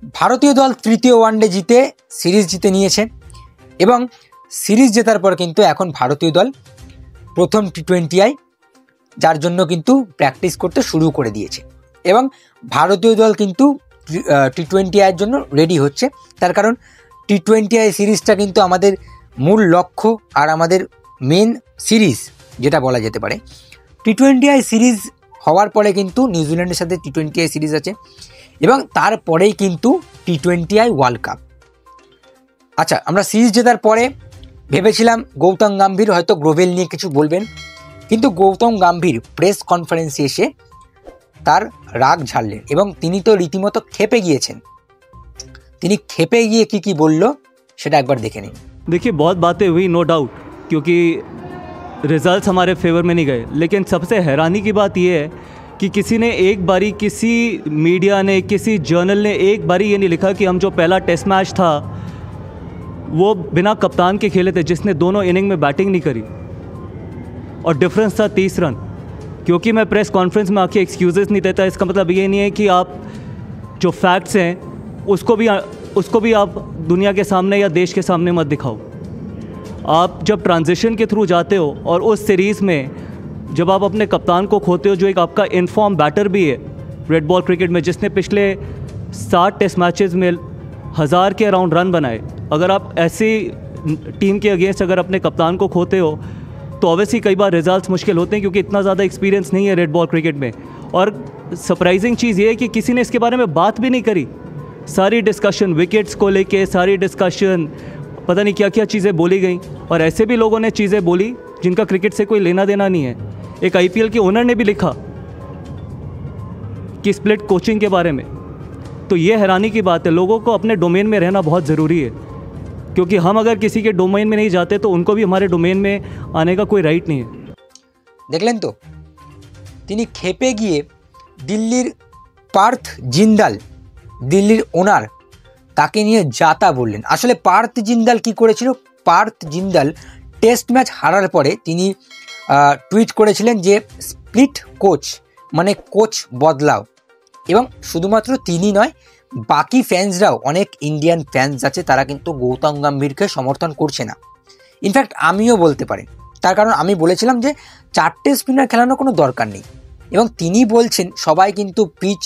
ভারতীয় দল তৃতীয় ওয়ানডে জিতে সিরিজ জিতে নিয়েছে এবং সিরিজ জেতার পর কিন্তু এখন ভারতীয় দল প্রথম টি20 যার জন্য কিন্তু প্র্যাকটিস করতে শুরু করে দিয়েছে এবং ভারতীয় দল কিন্তু টি20 জন্য রেডি হচ্ছে। তার কারণ টি20 সিরিজটা কিন্তু আমাদের মূল লক্ষ্য আর আমাদের মেন সিরিজ যেটা বলা যেতে পারে। টি20 সিরিজ হওয়ার পরে কিন্তু নিউজিল্যান্ডের সাথে টি20 সিরিজ আছে এবং তারপরেই কিন্তু টি20 ওয়ার্ল্ড কাপ। আচ্ছা, আমরা সিরিজ জেতার পরে ভেবেছিলাম গৌতম গম্ভীর হয়তো গ্লোভেল নিয়ে কিছু বলবেন, কিন্তু গৌতম গম্ভীর প্রেস কনফারেন্সে এসে তার রাগ ঝাড়লেন এবং তিনি তো রীতিমতো ক্ষেপে গিয়েছেন। তিনি ক্ষেপে গিয়ে কি বলল সেটা একবার দেখে নিন। देखिए, बहुत बातें हुई नो डाउट, क्योंकि रिजल्ट्स हमारे फेवर में नहीं गए, लेकिन सबसे हैरानी की बात यह है कि किसी ने एक बारी, किसी मीडिया ने, किसी जर्नल ने एक बारी ये नहीं लिखा कि हम जो पहला टेस्ट मैच था वो बिना कप्तान के खेले थे, जिसने दोनों इनिंग में बैटिंग नहीं करी और डिफरेंस था 30 रन। क्योंकि मैं प्रेस कॉन्फ्रेंस में आके एक्सक्यूज़ेस नहीं देता, इसका मतलब ये नहीं है कि आप जो फैक्ट्स हैं उसको भी आप दुनिया के सामने या देश के सामने मत दिखाओ। आप जब ट्रांजिशन के थ्रू जाते हो और उस सीरीज़ में जब आप अपने कप्तान को खोते हो, जो एक आपका इनफॉर्म बैटर भी है रेड बॉल क्रिकेट में, जिसने पिछले 60 टेस्ट मैचेस में 1000 के अराउंड रन बनाए, अगर आप ऐसी टीम के अगेंस्ट अगर अपने कप्तान को खोते हो तो ऑब्वियसली कई बार रिजल्ट्स मुश्किल होते हैं, क्योंकि इतना ज़्यादा एक्सपीरियंस नहीं है रेड बॉल क्रिकेट में। और सरप्राइजिंग चीज़ ये है कि किसी ने इसके बारे में बात भी नहीं करी। सारी डिस्कशन विकेट्स को लेके, सारी डिस्कशन पता नहीं क्या क्या चीज़ें बोली गई, और ऐसे भी लोगों ने चीज़ें बोली जिनका क्रिकेट से कोई लेना देना नहीं है। एक IPL के ओनर ने भी लिखा कि स्प्लिट कोचिंग के बारे में। तो ये हैरानी की बात है। लोगों को अपने डोमेन में रहना बहुत ज़रूरी है, क्योंकि हम अगर किसी के डोमेन में नहीं जाते तो उनको भी हमारे डोमेन में आने का कोई राइट नहीं है। দেখলেন তো, তিনি খেপে গিয়ে দিল্লির পার্থ জিন্দাল, দিল্লির ওনার, তাকে নিয়ে যাতা বললেন। আসলে পার্থ জিন্দাল কি করেছিল? পার্থ জিন্দাল টেস্ট ম্যাচ হারার পরে তিনি টুইট করেছিলেন যে স্প্লিট কোচ, মানে কোচ বদলাও। এবং শুধুমাত্র তিনি নয়, বাকি ফ্যান্সরাও, অনেক ইন্ডিয়ান ফ্যান্স আছে তারা কিন্তু গৌতম গম্ভীরকে সমর্থন করছে না। ইনফ্যাক্ট আমিও বলতে পারি, তার কারণ আমি বলেছিলাম যে 4টে স্পিনার খেলানোর কোনো দরকার নেই। এবং তিনি বলছেন সবাই কিন্তু পিচ,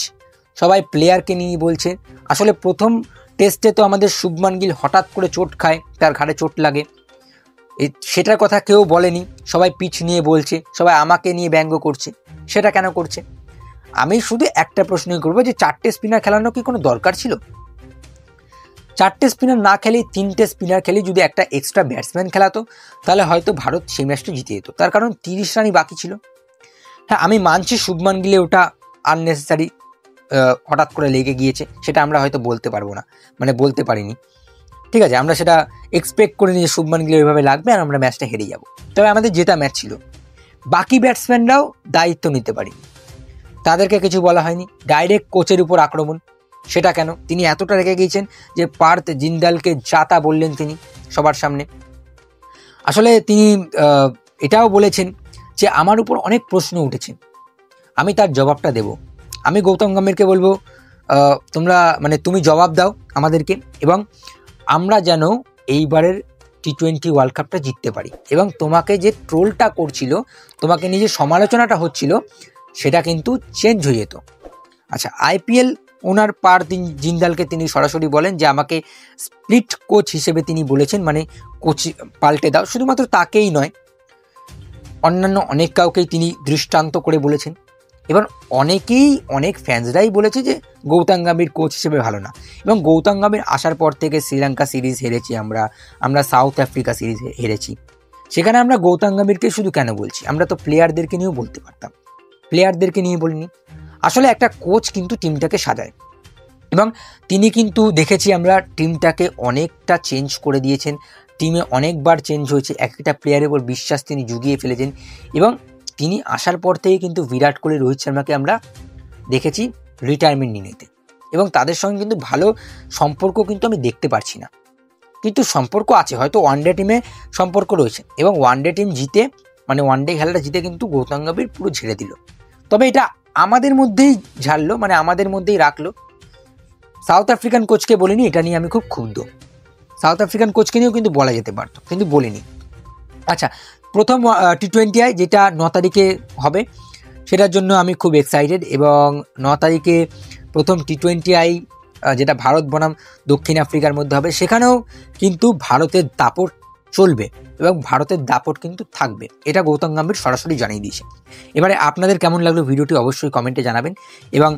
সবাই প্লেয়ারকে নিয়ে বলছেন। আসলে প্রথম টেস্টে তো আমাদের শুভমান গিল হঠাৎ করে চোট খায়, তার ঘাড়ে চোট লাগে, সেটার কথা কেউ বলেনি। সবাই পিচ নিয়ে বলছে, সবাই আমাকে নিয়ে ব্যঙ্গ করছে। সেটা কেন করছে? আমি শুধু একটা প্রশ্নই করবো যে 4টে স্পিনার খেলানো কি কোনো দরকার ছিল? 4টে স্পিনার না খেলে 3টে স্পিনার খেলে যদি একটা এক্সট্রা ব্যাটসম্যান খেলাতো তাহলে হয়তো ভারত সেই ম্যাচটা জিতে যেত। তার কারণ 30 রানই বাকি ছিল। হ্যাঁ, আমি মানছি শুভমান গিলে ওটা আননেসেসারি, হঠাৎ করে লেগে গিয়েছে, সেটা আমরা হয়তো বলতে পারবো না, মানে বলতে পারিনি। ঠিক আছে, আমরা সেটা এক্সপেক্ট করিনি যে শুভমান গিল ওইভাবে লাগবে আর আমরা ম্যাচটা হেরে যাব। তবে আমাদের জেতা ম্যাচ ছিল। বাকি ব্যাটসম্যানরাও দায়িত্ব নিতে পারি, তাদেরকে কিছু বলা হয়নি। ডাইরেক্ট কোচের উপর আক্রমণ, সেটা কেন? তিনি এতটা রেগে গিয়েছেন যে পার্থ জিন্দালকে যাতা বললেন তিনি সবার সামনে। আসলে তিনি এটাও বলেছেন যে আমার উপর অনেক প্রশ্ন উঠেছে, আমি তার জবাবটা দেব। আমি গৌতম গম্ভীরকে বলবো তুমি জবাব দাও আমাদেরকে, এবং আমরা যেন এইবারের টি20 ওয়ার্ল্ড কাপটা জিততে পারি। এবং তোমাকে যে ট্রোলটা করছিল, তোমাকে নিয়ে যে সমালোচনাটা হচ্ছিল, সেটা কিন্তু চেঞ্জ হয়ে যেত। আচ্ছা, IPL ওনার পার্থ জিন্দালকে তিনি সরাসরি বলেন যে আমাকে স্প্লিট কোচ হিসেবে তিনি বলেছেন, মানে কোচ পাল্টে দাও। শুধুমাত্র তাকেই নয়, অন্যান্য অনেক কাউকেই তিনি দৃষ্টান্ত করে বলেছেন। এবার অনেক ফ্যান্সরাই বলেছে যে গৌতম গম্ভীর কোচ হিসেবে ভালো না। এবং গৌতম গম্ভীর আসার পর থেকে শ্রীলঙ্কা সিরিজ হেরেছি আমরা সাউথ আফ্রিকা সিরিজ হেরেছি। সেখানে আমরা গৌতম গম্ভীরকে শুধু কেন বলছি? আমরা তো প্লেয়ারদেরকে নিয়েও বলতে পারতাম, প্লেয়ারদেরকে নিয়ে বলিনি। আসলে একটা কোচ কিন্তু টিমটাকে সাজায়, এবং তিনি কিন্তু দেখেছি আমরা টিমটাকে অনেকটা চেঞ্জ করে দিয়েছেন। টিমে অনেকবার চেঞ্জ হয়েছে, একটা প্লেয়ারের উপর বিশ্বাস তিনি জুগিয়ে ফেলেছেন। এবং তিনি আসার পর থেকে কিন্তু বিরাট কোহলি, রোহিত শর্মাকে আমরা দেখেছি রিটায়ারমেন্ট নিয়ে নিতে, এবং তাদের সঙ্গে কিন্তু ভালো সম্পর্ক কিন্তু আমি দেখতে পারছি না। কিন্তু সম্পর্ক আছে, হয়তো ওয়ানডে টিমে সম্পর্ক রয়েছে, এবং ওয়ানডে টিম জিতে, মানে ওয়ানডে খেলাটা জিতে কিন্তু গৌতম গম্ভীর পুরো ঝেড়ে দিল। তবে এটা আমাদের মধ্যেই ঝাড়লো, মানে আমাদের মধ্যেই রাখলো। সাউথ আফ্রিকান কোচকে বলিনি, এটা নিয়ে আমি খুব ক্ষুব্ধ। সাউথ আফ্রিকান কোচকে নিয়েও কিন্তু বলা যেতে পারতো, কিন্তু বলিনি। আচ্ছা, প্রথম T20 যেটা 9 তারিখে হবে, সেটার জন্য আমি খুব এক্সাইটেড। এবং 9 তারিখে প্রথম T20 যেটা ভারত বনাম দক্ষিণ আফ্রিকার মধ্যে হবে, সেখানেও কিন্তু ভারতের দাপট চলবে এবং ভারতের দাপট কিন্তু থাকবে, এটা গৌতম গম্ভীর সরাসরি জানিয়ে দিয়েছে। এবারে আপনাদের কেমন লাগলো ভিডিওটি অবশ্যই কমেন্টে জানাবেন, এবং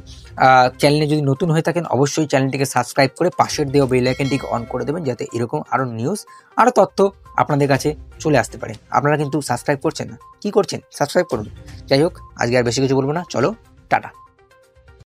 চ্যানেলে যদি নতুন হয়ে থাকেন অবশ্যই চ্যানেলটিকে সাবস্ক্রাইব করে পাশের দেওয়া বেল আইকনটিকে অন করে দেবেন, যাতে এরকম আরও নিউজ, আরও তথ্য আপনাদের কাছে চলে আসতে পারে। আপনারা কিন্তু সাবস্ক্রাইব করছেন না, কি করছেন? সাবস্ক্রাইব করুন। যাই হোক, আজকে আর বেশি কিছু বলবো না, চলো টাটা।